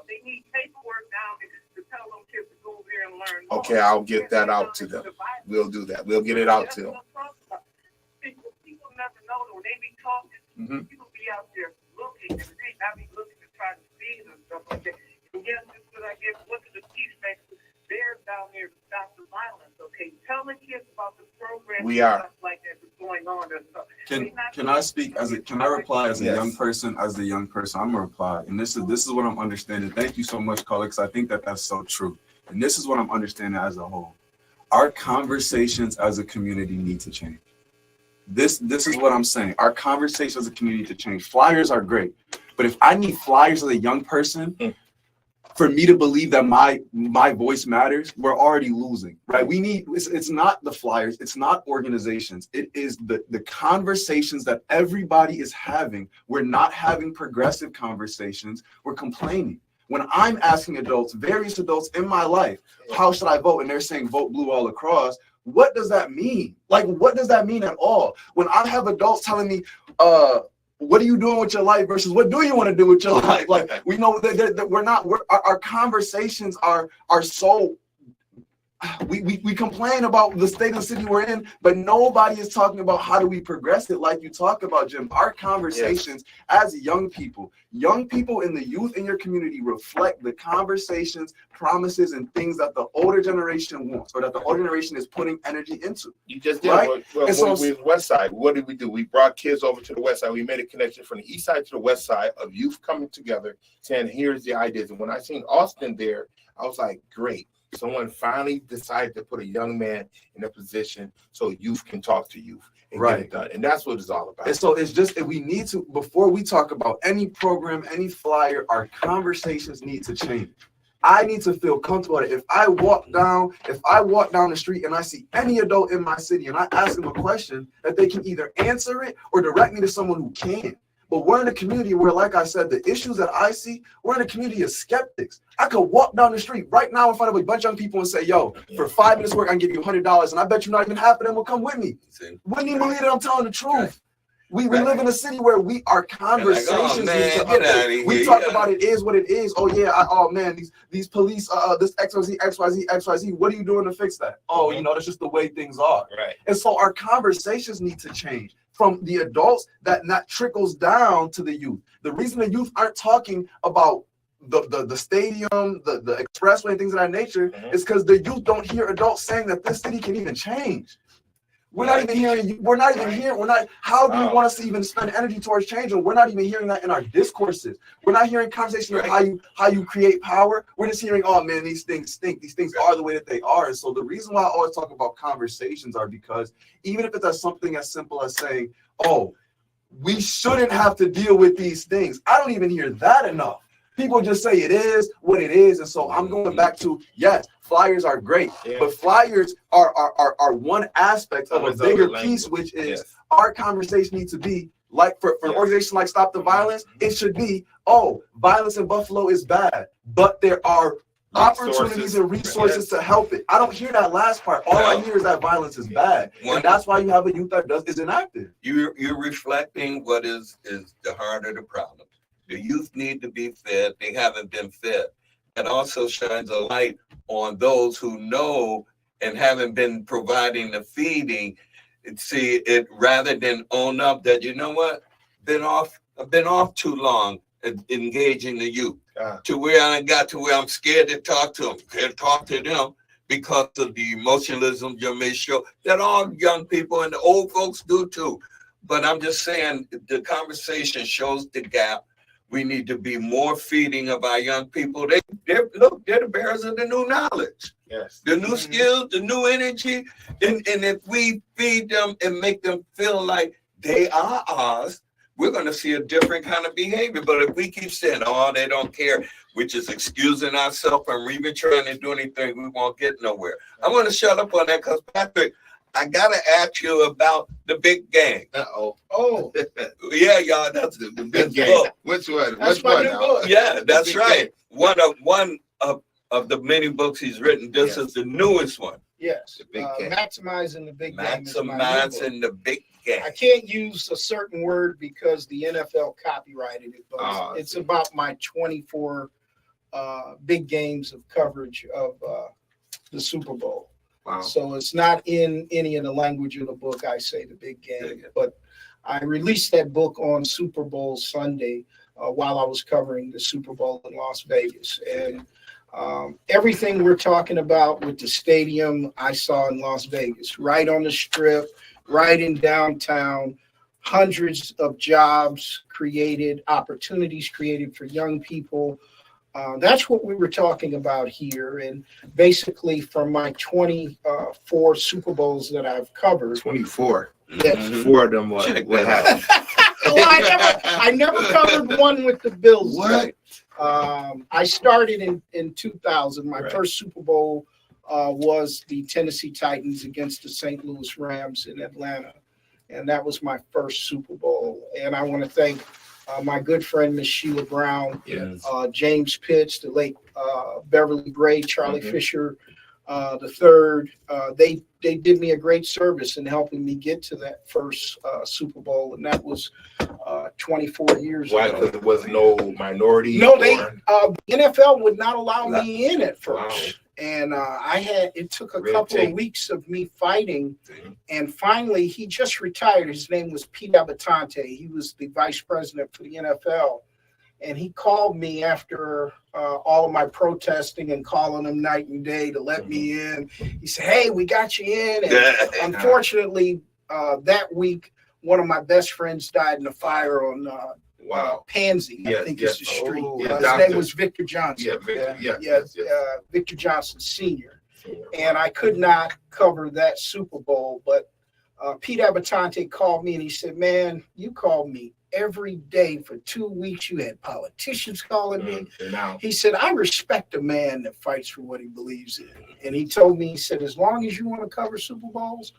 They need paperwork now to tell them kids to go there and learn. Okay, I'll get that out to them. We'll do that. We'll get it out to them. People never know when they be talking. People be out there looking, and I be looking to try to see and stuff like that. And yes, this is what I get. What are the peacemakers? They're down there to stop the violence. Okay, tell the kids about the program. We are. Stuff like that that's going on. Can I speak can I reply as a young person? As the young person, I'm gonna reply, and this is what I'm understanding. Thank you so much, caller, because I think that's so true. And this is what I'm understanding as a whole. Our conversations as a community need to change. This is what I'm saying. Our conversations as a community to change. Flyers are great, but if I need flyers as a young person, for me to believe that my voice matters, we're already losing, right? We need, it's not the flyers, it's not organizations, it is the conversations that everybody is having. We're not having progressive conversations, we're complaining. When I'm asking adults, various adults in my life, how should I vote? And they're saying vote blue all across. What does that mean? Like, what does that mean at all? When I have adults telling me, what are you doing with your life versus what do you want to do with your life? Like, we know that our conversations are so, we complain about the state of the city we're in, but nobody is talking about how do we progress it like you talk about, Jim. Our conversations as young people in the youth in your community reflect the conversations, promises, and things that the older generation wants or that the older generation is putting energy into. You just did. Right? Well, when we was West Side, what did we do? We brought kids over to the West Side. We made a connection from the East Side to the West Side of youth coming together, saying, here's the ideas. And when I seen Austin there, I was like, great. Someone finally decided to put a young man in a position so youth can talk to youth and get it done. And that's what it's all about. And so it's just, we need to, before we talk about any program, any flyer, our conversations need to change. I need to feel comfortable that if I walk down the street and I see any adult in my city and I ask them a question, that they can either answer it or direct me to someone who can. But we're in a community where, like I said, the issues that I see, we're in a community of skeptics. I could walk down the street right now in front of a bunch of young people and say, yo, for 5 minutes work, I can give you $100. And I bet you not even half of them will come with me. Wouldn't even believe that I'm telling the truth. We live in a city where our conversations we talk about it is what it is. Oh yeah, these police, this XYZ. What are you doing to fix that? Oh, that's just the way things are. Right. And so our conversations need to change from the adults that trickles down to the youth. The reason the youth aren't talking about the stadium, the expressway, and things of that nature is because the youth don't hear adults saying that this city can even change. We're not even hearing, how do you want us to even spend energy towards change? And we're not even hearing that in our discourses. We're not hearing conversations about how you create power. We're just hearing, oh man, these things stink. These things are the way that they are. And so the reason why I always talk about conversations are because even if it's something as simple as saying, oh, we shouldn't have to deal with these things. I don't even hear that enough. People just say it is what it is. And so I'm going back to, yes, flyers are great, but flyers are one aspect of a bigger piece, which is our conversation needs to be like for an organization like Stop the Violence, it should be, oh, violence in Buffalo is bad, but there are opportunities and resources to help it. I don't hear that last part. All I hear is that violence is bad. And that's why you have a youth that is inactive. You're reflecting what is the heart of the problem. The youth need to be fed. They haven't been fed. It also shines a light on those who know and haven't been providing the feeding. See it rather than own up that, you know what, I've been off too long engaging the youth. to where I got to where I'm scared to talk to them, scared to talk to them because of the emotionalism you may show that all young people and the old folks do too. But I'm just saying the conversation shows the gap. We need to be more feeding of our young people. They're the bearers of the new knowledge, the new skills, the new energy. And if we feed them and make them feel like they are ours, we're going to see a different kind of behavior. But if we keep saying, oh, they don't care, we're just excusing ourselves from even trying to do anything, we won't get nowhere. I'm going to shut up on that because, Patrick, I got to ask you about the big game. Oh, Yeah, y'all, that's the big game. book. Which one? That's Which my one new now? book. Yeah, that's Big right. game. One of the many books he's written. This is the newest one. Yes, The big game. maximizing the big game. is my new book. Maximizing the big game. I can't use a certain word because the NFL copyrighted it, but it's about my 24 big games of coverage of the Super Bowl. Wow. So it's not in any of the language of the book. I say the big game, but I released that book on Super Bowl Sunday while I was covering the Super Bowl in Las Vegas. And everything we're talking about with the stadium, I saw in Las Vegas, right on the Strip, right in downtown, hundreds of jobs created, opportunities created for young people. That's what we were talking about here. And basically from my 24 Super Bowls that I've covered. 24. Yes. 4 of them what happened? Well, I never covered one with the Bills. What? I started in 2000. My Right. first Super Bowl was the Tennessee Titans against the St. Louis Rams in Atlanta. And that was my first Super Bowl. And I want to thank my good friend, Miss Sheila Brown, Yes. James Pitts, the late Beverly Gray, Charlie Fisher, the third. They did me a great service in helping me get to that first Super Bowl, and that was 24 years Why? ago. Because there was no minority. No, the or- NFL would not allow me in at first. Wow. And it took a Red couple tape. of weeks of me fighting. And finally, he just retired. His name was Pete Abbatante. He was the vice president for the NFL. And he called me after all of my protesting and calling him night and day to let me in. He said, hey, we got you in. And unfortunately, that week, one of my best friends died in a fire on Wow. Pansy, I Yes, think yes. is the street. Oh, his doctor. name was Victor Johnson. Yeah, Victor. Yes. Victor Johnson Sr. And I could not cover that Super Bowl, but Pete Abbatante called me and he said, man, you called me every day for 2 weeks. You had politicians calling me. Now, He said, I respect a man that fights for what he believes in. And he told me, he said, as long as you want to cover Super Bowls,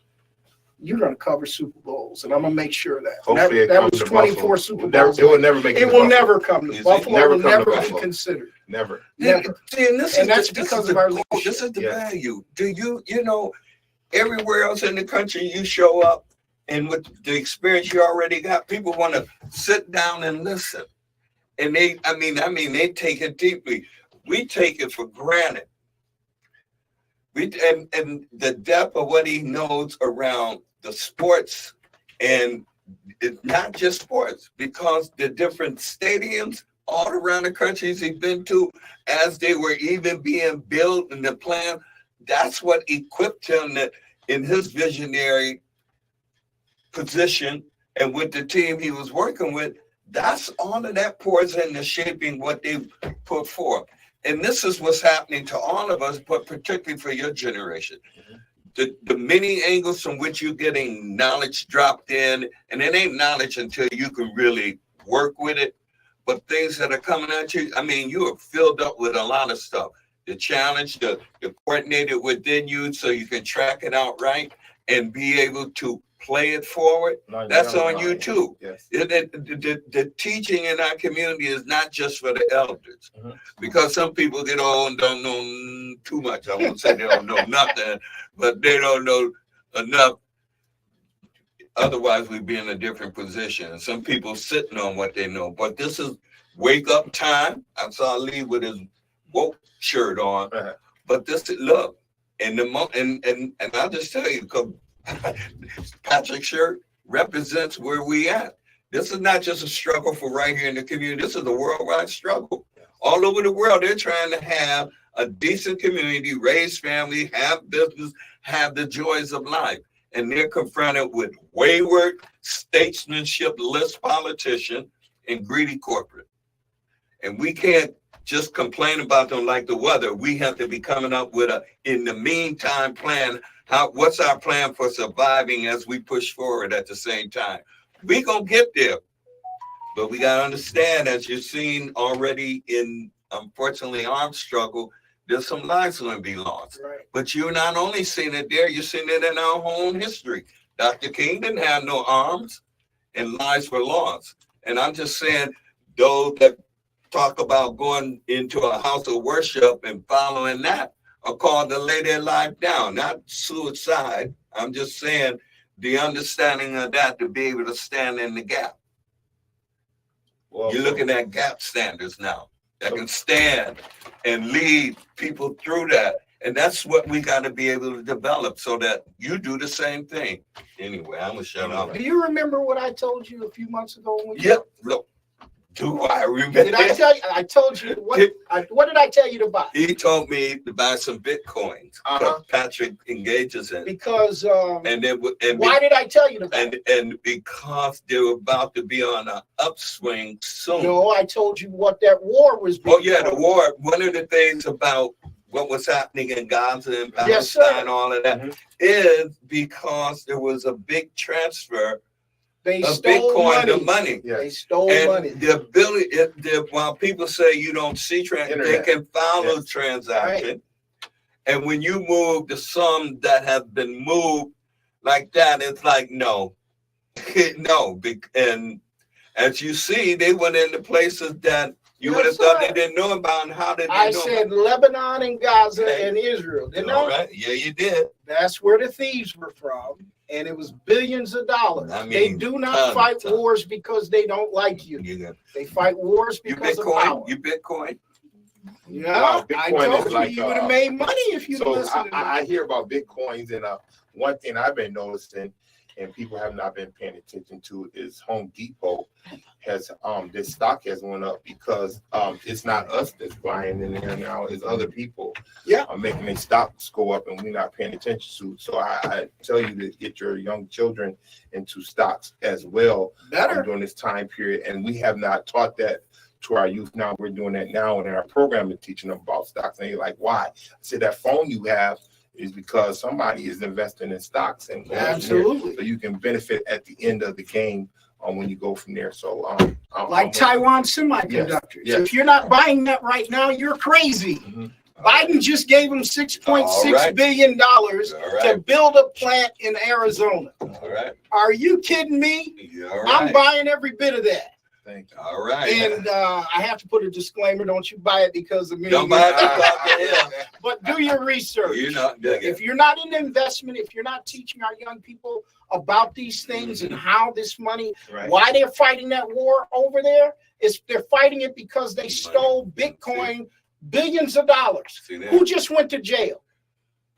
you're going to cover Super Bowls, and I'm going to make sure of that. hopefully it That comes was to 24 Buffalo. Super Never- Bowls. It will never make It will never come to Buffalo. Never It will come to never be Buffalo. considered. Never. Never. See, and this And is that's the, this because is of the our goal. This leadership. is the Yeah. value. Do you know, everywhere else in the country you show up, and with the experience you already got, people want to sit down and listen. And they take it deeply. We take it for granted. And the depth of what he knows around the sports, and it's not just sports, because the different stadiums all around the countries he's been to, as they were even being built and the plan, that's what equipped him that in his visionary position and with the team he was working with, that's all of that pours into shaping what they put forth. And this is what's happening to all of us, but particularly for your generation. The many angles from which you're getting knowledge dropped in, and it ain't knowledge until you can really work with it, but things that are coming at you, I mean, you are filled up with a lot of stuff. The challenge, the coordinated within you so you can track it out right and be able to play it forward. That's on you too. Yes. The teaching in our community is not just for the elders, because some people get old and don't know too much. I won't say they don't know nothing, but they don't know enough. Otherwise, we'd be in a different position. Some people sitting on what they know, but this is wake up time. I saw Lee with his woke shirt on, but this look, and I'll just tell you, because Patrick's shirt represents where we at. This is not just a struggle for right here in the community. This is a worldwide struggle. all over the world, they're trying to have a decent community, raise family, have business, have the joys of life. And they're confronted with wayward, statesmanship-less politicians and greedy corporate. And we can't just complain about them like the weather. We have to be coming up with a, in the meantime, plan. What's our plan for surviving as we push forward at the same time? We gonna get there, but we gotta understand, as you've seen already in, unfortunately, armed struggle, there's some lives going to be lost. Right. But you're not only seeing it there, you're seeing it in our own history. Dr. King didn't have no arms and lives were lost. And I'm just saying, those that talk about going into a house of worship and following that are called to lay their life down, not suicide. I'm just saying the understanding of that to be able to stand in the gap. Well, You're looking at gap standards now that can stand and lead people through that. And that's what we got to be able to develop so that you do the same thing. Anyway, I'm going to shut up. Do you remember what I told you a few months ago? When we Yep. Look, do I remember? Did I tell you? I told you what did I tell you to buy? He told me to buy some Bitcoins. Patrick engages in. Because And then, why did I tell you to buy? and because they were about to be on an upswing soon. No, I told you what that war was. Oh yeah, the war. One of the things about what was happening in Gaza and Palestine, Yes, sir. all of that, is because there was a big transfer They of stole Bitcoin money. to money. They stole And money. the ability, while people say you don't see they Internet. can follow Yes. transaction. And when you move the sum that have been moved like that, it's like, no. No. And as you see, they went into places that you Yes, would have thought sir. they didn't know about. And how did they I know said about Lebanon and Gaza Okay. and Israel. Didn't All I? right. Yeah, you did. That's where the thieves were from. And it was billions of dollars. I mean, they do not tons, fight tons. wars because they don't like you. They fight wars You because of Bitcoin? power. You Bitcoin? Yeah, Wow, I Bitcoin told is you like, you would have made money if you'd So listened to me. I hear about Bitcoins, and one thing I've been noticing, and people have not been paying attention to, is Home Depot has this stock has went up because it's not us that's buying in there now, it's other people. Yeah. Making their stocks go up, and we're not paying attention to. So I tell you to get your young children into stocks as well Better. during this time period, and we have not taught that to our youth. Now we're doing that now, and our program is teaching them about stocks. And they're like, why? I said, that phone you have is because somebody is investing in stocks, and Absolutely. so you can benefit at the end of the game when you go from there. So Like Taiwan Semiconductors. Yes. If you're not buying that right now, you're crazy. Mhm. Biden just gave them $6.6 All right. billion All to right. build a plant in Arizona. All right. Are you kidding me? Yeah, all I'm right. buying every bit of that. Thank you. All right. And I have to put a disclaimer: don't you buy it because of me. Don't buy it because of him. But do your research. You're not digging. If you're not in investment, if you're not teaching our young people about these things and how this money, Right. why they're fighting that war over there, they're fighting it because they stole Bitcoin, billions of dollars. See that? Who just went to jail?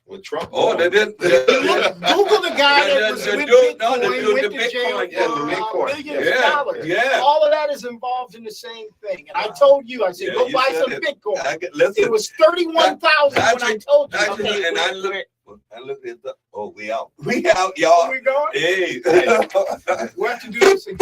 With Trump. Oh, they did. Google the guy that was with Bitcoin, went to jail for billions of dollars. Yeah. All of that is involved in the same thing. And I told you, I said, Yeah, go you buy said some it. Bitcoin. Listen, It was 31,000 when I told you. Patrick, and I looked at the. Oh, we out. We out, Where y'all. we going? Hey. We'll have to do this again.